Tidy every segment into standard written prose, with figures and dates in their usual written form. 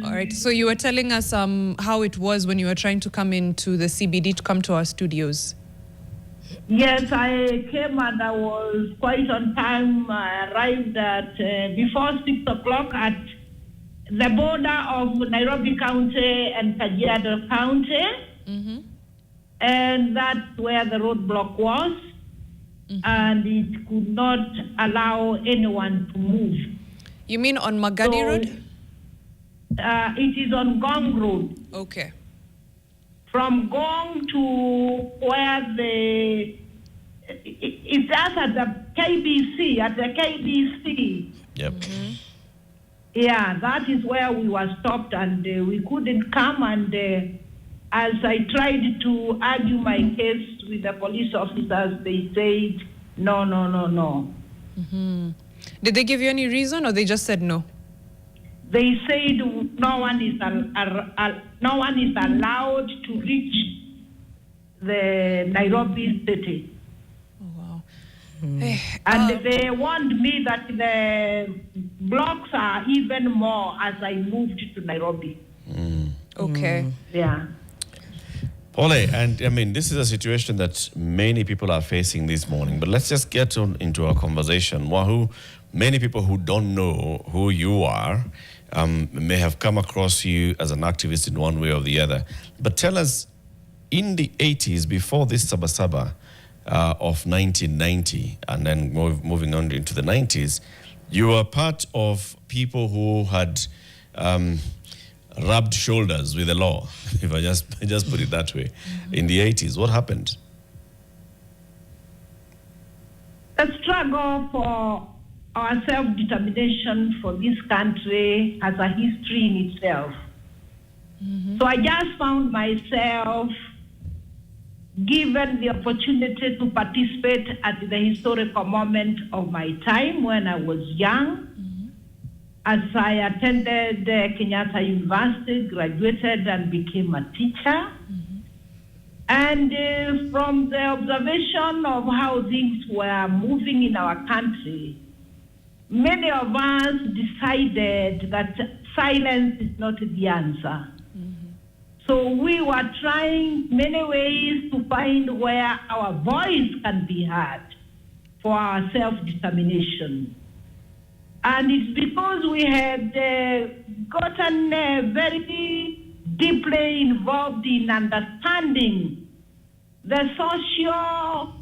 All right. So you were telling us how it was when you were trying to come into the CBD to come to our studios. Yes, I came and I was quite on time. I arrived at before 6 o'clock at the border of Nairobi County and Kajiado County. Mm-hmm. And that's where the roadblock was. Mm-hmm. And it could not allow anyone to move. You mean on Magadi Road? It is on Gong Road. Okay. From Gong to where it's just at the KBC, Yep. Mm-hmm. Yeah, that is where we were stopped and we couldn't come. And as I tried to argue my case with the police officers, they said, no. Mm-hmm. Did they give you any reason or they just said no? They said no one is allowed to reach the Nairobi city. Oh, wow. And they warned me that the blocks are even more as I moved to Nairobi. Okay. Yeah. Pole, and I mean, this is a situation that many people are facing this morning, but let's just get on into our conversation. Wahu, many people who don't know who you are may have come across you as an activist in one way or the other. But tell us, in the 80s, before this Sabasaba of 1990, and then moving on into the 90s, you were part of people who had rubbed shoulders with the law, if I just put it that way, in the 80s. What happened? The struggle for our self-determination for this country has a history in itself. Mm-hmm. So I just found myself given the opportunity to participate at the historical moment of my time when I was young. As I attended Kenyatta University, graduated and became a teacher. Mm-hmm. And from the observation of how things were moving in our country, many of us decided that silence is not the answer. Mm-hmm. So we were trying many ways to find where our voice can be heard for our self-determination. And it's because we had gotten very deeply involved in understanding the social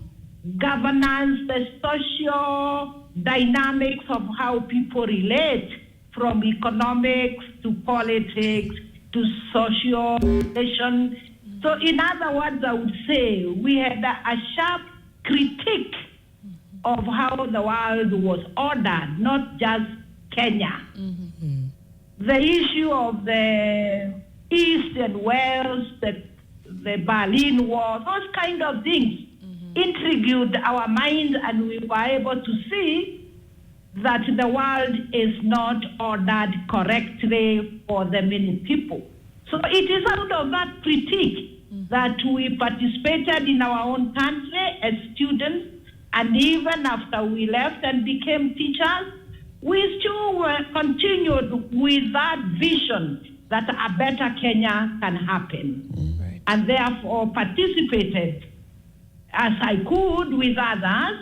governance, the social dynamics of how people relate, from economics to politics to social relation. So in other words, I would say we had a sharp critique of how the world was ordered, not just Kenya. Mm-hmm. The issue of the East and West, the Berlin Wall, those kind of things intrigued our minds, and we were able to see that the world is not ordered correctly for the many people. So it is out of that critique that we participated in our own country as students. And even after we left and became teachers, we still continued with that vision that a better Kenya can happen. Right. And therefore participated as I could with others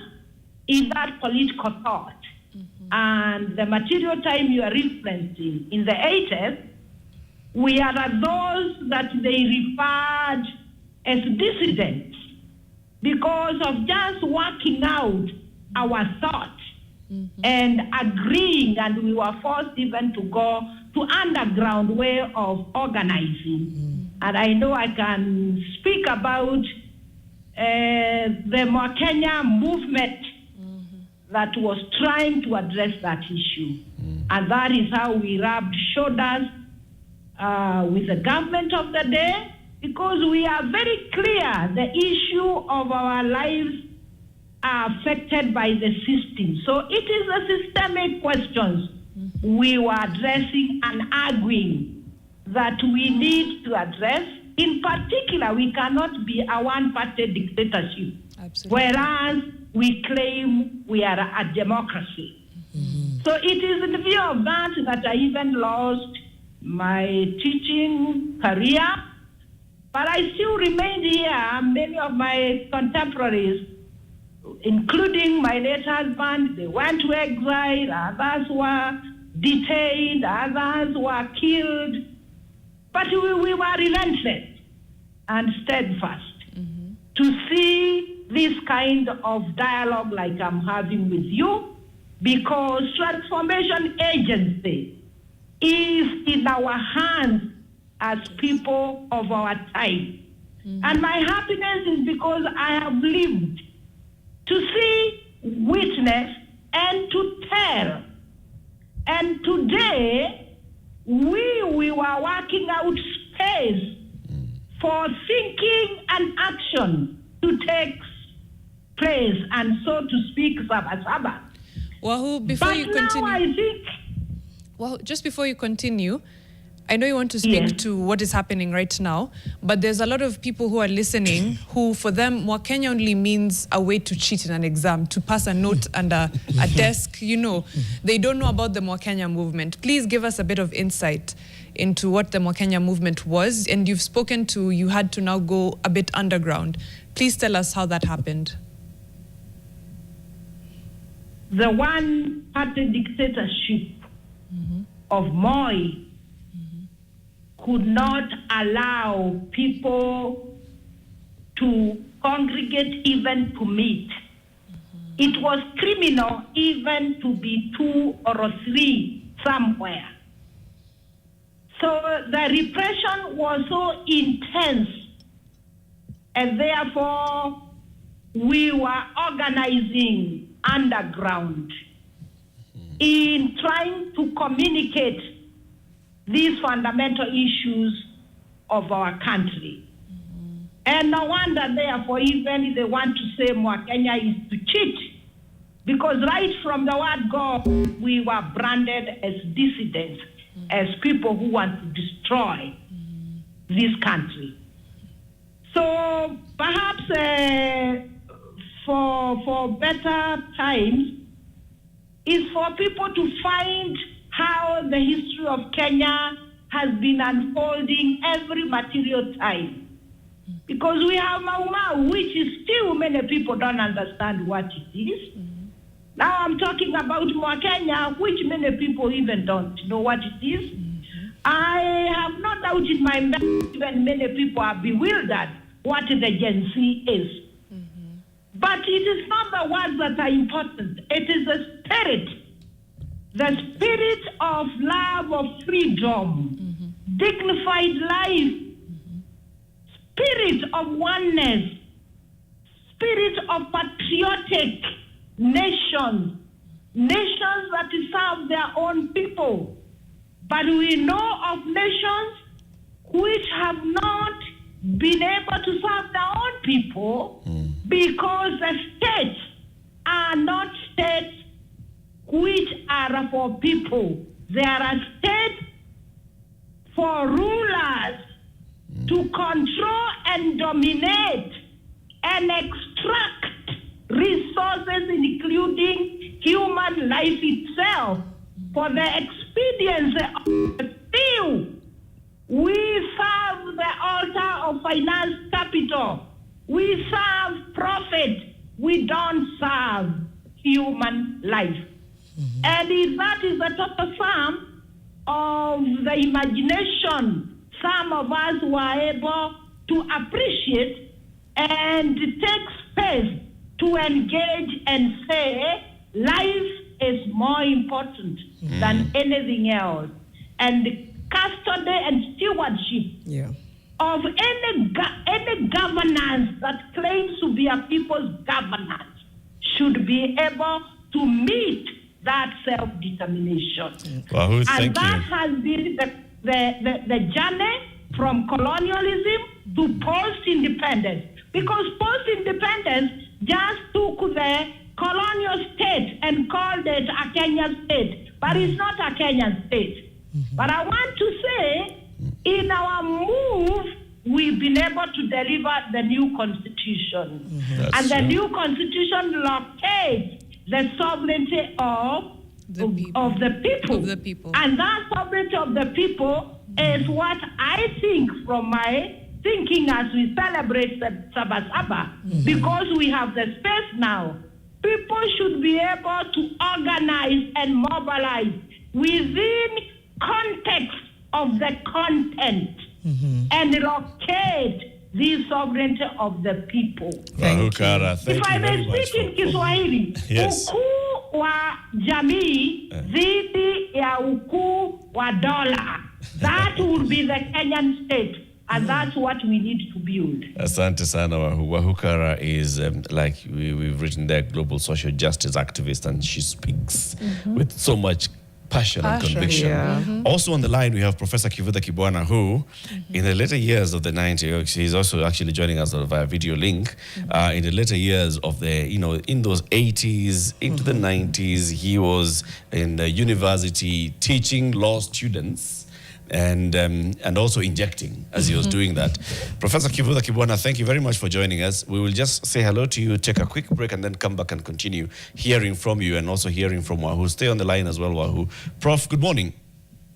in that political thought. Mm-hmm. And the material time you are referencing in the 80s, we are those that they referred as dissidents, because of just working out our thoughts and agreeing, and we were forced even to go to underground way of organizing. And I know I can speak about the Mwakenya movement that was trying to address that issue. And that is how we rubbed shoulders with the government of the day, because we are very clear the issue of our lives are affected by the system. So it is a systemic questions we were addressing and arguing that we need to address. In particular, we cannot be a one-party dictatorship. Absolutely. Whereas we claim we are a democracy. So it is in view of that I even lost my teaching career, but I still remained here. Many of my contemporaries, including my late husband, they went to exile, others were detained, others were killed. But we were relentless and steadfast to see this kind of dialogue like I'm having with you, because transformation agency is in our hands as people of our time. And my happiness is because I have lived to see, witness, and to tell. And today, we were working out space for thinking and action to take place, and so to speak, Saba. Wahu, before you continue, now I think, well, just before you continue, I know you want to speak to what is happening right now, but there's a lot of people who are listening who, for them, Mwakenya only means a way to cheat in an exam, to pass a note under a desk. You know, they don't know about the Mwakenya movement. Please give us a bit of insight into what the Mwakenya movement was. And you've spoken to, you had to now go a bit underground. Please tell us how that happened. The one-party dictatorship of Moi could not allow people to congregate, even to meet. It was criminal even to be 2 or 3 somewhere. So the repression was so intense, and therefore we were organizing underground in trying to communicate these fundamental issues of our country. And no wonder, therefore, even if they want to say Mwakenya is to cheat, because right from the word go, we were branded as dissidents, as people who want to destroy this country. So perhaps for better times is for people to find how the history of Kenya has been unfolding every material time. Because we have Mau Mau, which is still many people don't understand what it is. Now I'm talking about Mwakenya, which many people even don't know what it is. I have no doubt in my mind, even many people are bewildered what the Gen Z is. But it is not the words that are important. It is the spirit of love, of freedom, dignified life, spirit of oneness, spirit of patriotic nations that serve their own people. But we know of nations which have not been able to serve their own people because the states are not states which are for people. They are states for rulers to control and dominate and extract resources, including human life itself, for the expediency of the few. We serve the altar of finance capital. We serve profit. We don't serve human life. And if that is the total sum of the imagination some of us were able to appreciate and take space to engage and say life is more important than anything else. And the custody and stewardship of any governance that claims to be a people's governance should be able to meet that self-determination. Wahu, and that has been the journey from colonialism to post-independence. Because post-independence just took the colonial state and called it a Kenyan state, but it's not a Kenyan state. But I want to say, in our move, we've been able to deliver the new constitution. And the new constitution locates the sovereignty of the people. Of the people. And that sovereignty of the people is what I think from my thinking as we celebrate the Sabasaba, because we have the space now. People should be able to organize and mobilize within context of the content and locate the sovereignty of the people. Wahu Kaara, thank If you I very may much. speak in Kiswahili, Yes. ukuu wa jamii dhidi ya ukuu wa dola. That would be the Kenyan state. And that's what we need to build. Asante sana Wahu. Wahu Kaara is, like we've written there, global social justice activist, and she speaks with so much passion and conviction. yeah. Also on the line, we have Professor Kivutha Kibwana, who in the later years of the 90s, he's also actually joining us via video link. In the later years of the, in those 80s into the 90s, he was in the university teaching law students and also injecting as he was doing that. Professor Kivutha Kibwana, thank you very much for joining us. We will just say hello to you, take a quick break, and then come back and continue hearing from you and also hearing from Wahu. Stay on the line as well, Wahu. Prof, good morning.